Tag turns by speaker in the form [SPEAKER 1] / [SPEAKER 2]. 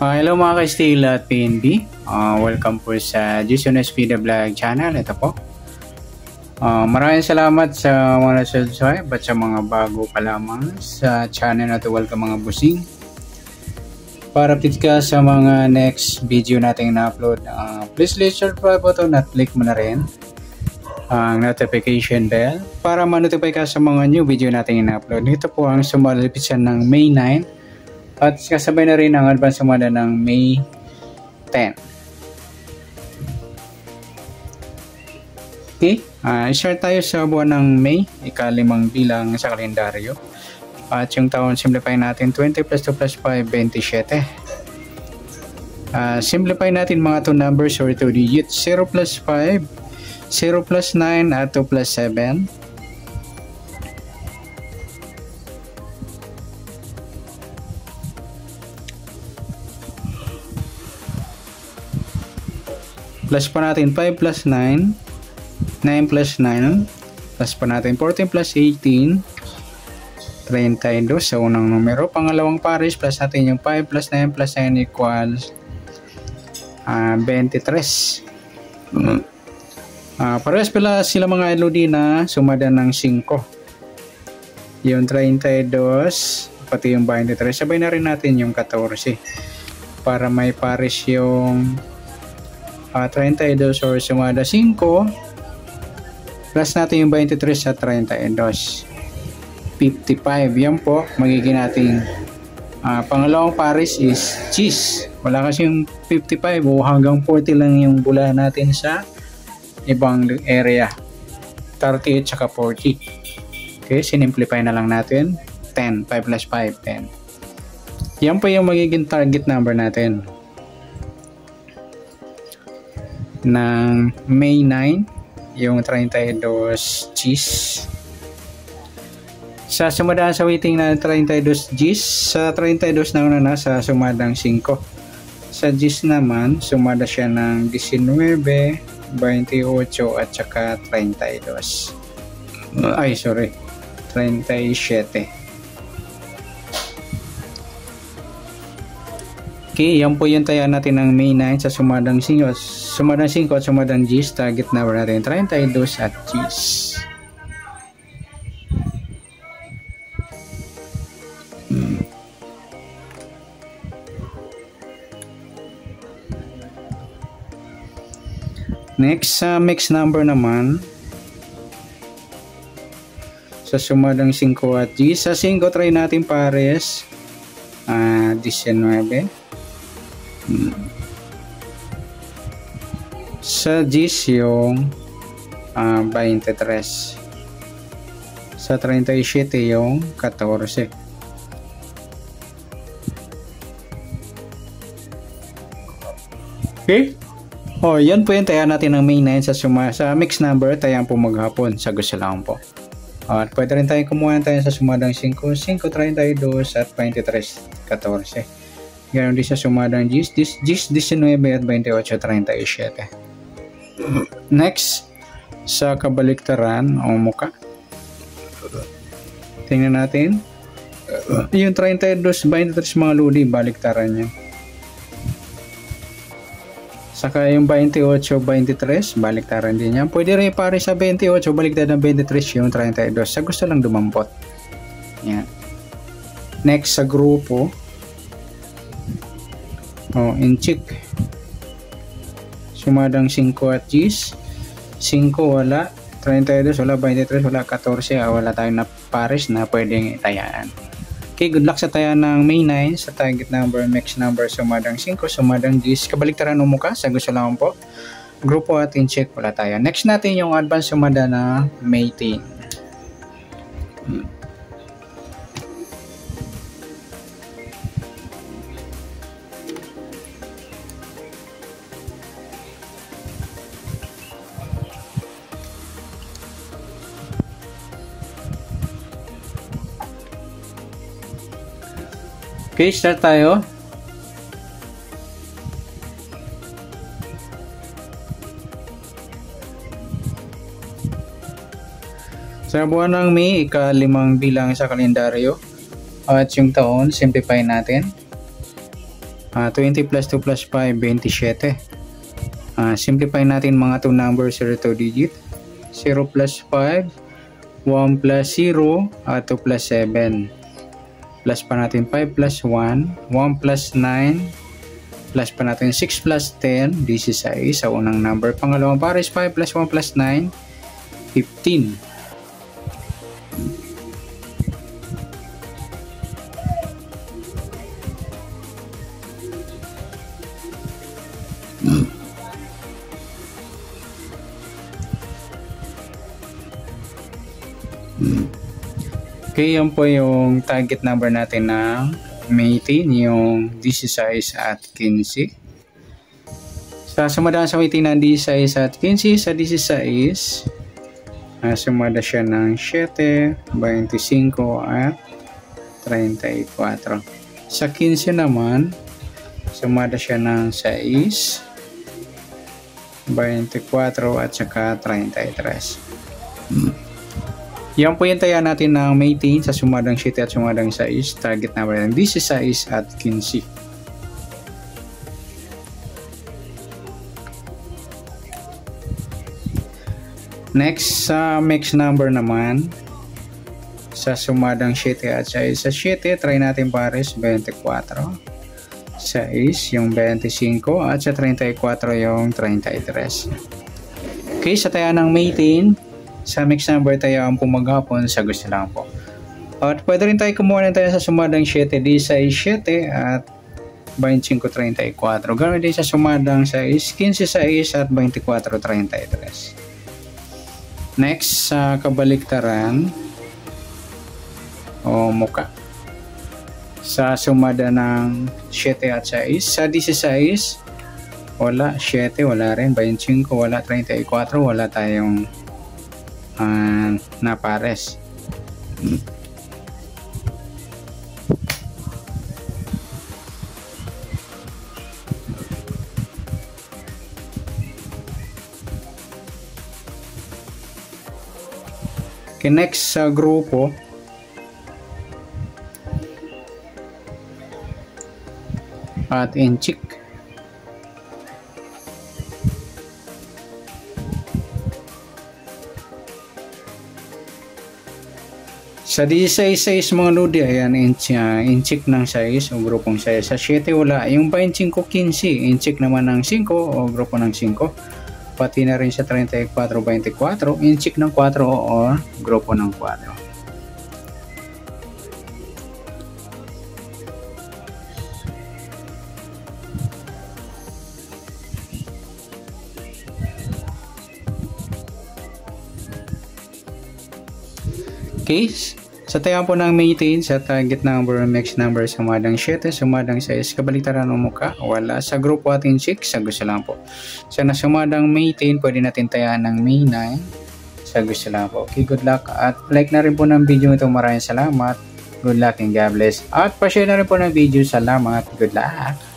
[SPEAKER 1] Hello mga ka-Steel at PNB. Welcome po sa Jason SP The Vlog channel. Ito po. Maraming salamat sa mga subscribe at sa mga bago pa lamang sa channel na ito. Welcome mga busing. Para update ka sa mga next video natin na-upload, please click subscribe button at click mo na rin ang notification bell para ma-notify ka sa mga new video natin na-upload. Ito po ang sumalapit siya ng May 9. At kasabay na rin ang advance sumada ng May 10. Okay, start tayo sa buwan ng May, ika-5 bilang sa kalendaryo. At yung taon, simplify natin 20 plus 2 plus 5, 27. Simplify natin mga 2 numbers or 2 digits, 0 plus 5, 0 plus 9 at 2 plus 7. Plus pa natin 5 plus 9, 9 plus 9, plus pa natin 14 plus 18, 32 sa unang numero. Pangalawang pares, plus natin yung 5 plus 9 plus 9 equals 23. Parehas pala sila mga LOD na sumada ng 5. Yung 32, pati yung 23. Sabay na rin natin yung 14 para may pares yung 32 or sumada 5 plus natin yung 23 sa 32, 55. Yan po magiging natin pangalawang pares is cheese. Wala kasi yung 55 o hanggang 40 lang yung bula natin sa ibang area, 38 saka 40. Okay, sinimplify na lang natin 10, 5 plus 5, 10. Yan po yung magiging target number natin ng May 9, yung 32 cheese. Sa sumadaan sa waiting na 32 cheese, sa 32 na una sa sumadang 5. Sa cheese naman, sumada siya ng 19, 28 at saka 32. Ay, sorry. 37. Okay, yan po yung tayaan natin ng May 9 sa sumadang 5. Sumadang 5 at sumadang G's. Target number natin 32 at G's. Next, sa mix number naman, sa sumadang 5 at G's. Sa 5 try natin pares 19. Sa G's yung 23. Sa 37 yung 14. Okay? Yan po yung taya natin ng May 9 sa mix number. Tayaan po maghapon sa gusto lang po. At pwede rin tayong kumuha tayo sa sumadang 5, 32 at 23, 14. Ganoon din sa sumadang G's, 19 at 28, 37. Next, sa kabaliktaran o muka. Tingnan natin. Yung 32, 23 mga ludi, baliktaran niya. Saka yung 28, 23, baliktaran din yan. Pwede rin pare sa 28, baliktaran ng 23 yung 32. Sa gusto lang dumampot. Yan. Next, sa grupo. Inchik. Sumadang 5 at G's. 5 wala, 32 wala, 23 wala, 14 wala tayong na pares na pwedeng itayaan. Okay, good luck sa tayaan ng May 9 sa target number, mix number, sumadang 5, sumadang G's. Kabaliktaran mo mukha, sa gusto lang po. Grupo at inchik wala tayo. Next natin yung advance sumada na May 10. Okay, start tayo. Sa buwan ng May, ika-5 bilang sa kalendaryo. At yung taon, simplify natin. 20 plus 2 plus 5, 27. Simplify natin mga 2 numbers, 0 to digit. 0 plus 5, 1 plus 0, at 2 plus 7. Plus pa natin 5 plus 1, 1 plus 9, plus pa natin 6 plus 10, 16 sa unang number. Pangalawang pares, 5 plus 1 plus 9, 15. Okay, yan po yung target number natin ng May 10, yung 16 at 15. Sa sumada sa May 10 ng 16 at 15, sa 16, sumada siya ng 7, 25 at 34. Sa 15 naman, sumada siya ng 6, 24 at saka 33. Yan po yung taya natin ng May 10 sa sumadang 7 at sumadang 6. Target number ng 16 at 15. Next, sa mix number naman, sa sumadang 7 at 6. Sa 7, try natin pares 24. 6 yung 25 at sa 34 yung 33. Okay, sa taya ng May 10, sa mix number tayo ang pumaghapon sa gusto lang po. At pwede rin tayo kumuha ng tayo sa sumadang 7, 17 at 25-34. Ganoon din sa sumadang 6, 15-6 at 24-33. Next, sa kabaliktaran o muka. Sa sumada ng 7 at 6, sa 16, wala, 7, wala rin, 25, wala, 34, wala tayong na pares. Okay, next sa grupo, at inchik. Sa 16 mga lodi, ayan, inchik ng 6 o grupong 6. Sa 7 wala, yung 25-15, inchik naman ng 5 o grupo ng 5. Pati na rin sa 34-24, inchik ng 4 o grupo ng 4. Okay, sa tayan po ng May 10, sa target number, mix number, sumadang 7, sumadang 6, kabaliktaran ng muka, wala. Sa grupo atin 6, sa gusto lang po. Sa nasumadang May 10, pwede natin tayaan ng May 9, sa gusto lang po. Okay, good luck. At like na rin po ng video ito. Maraming salamat. Good luck and God bless. At pa-share na rin po ng video. Salamat. Good luck.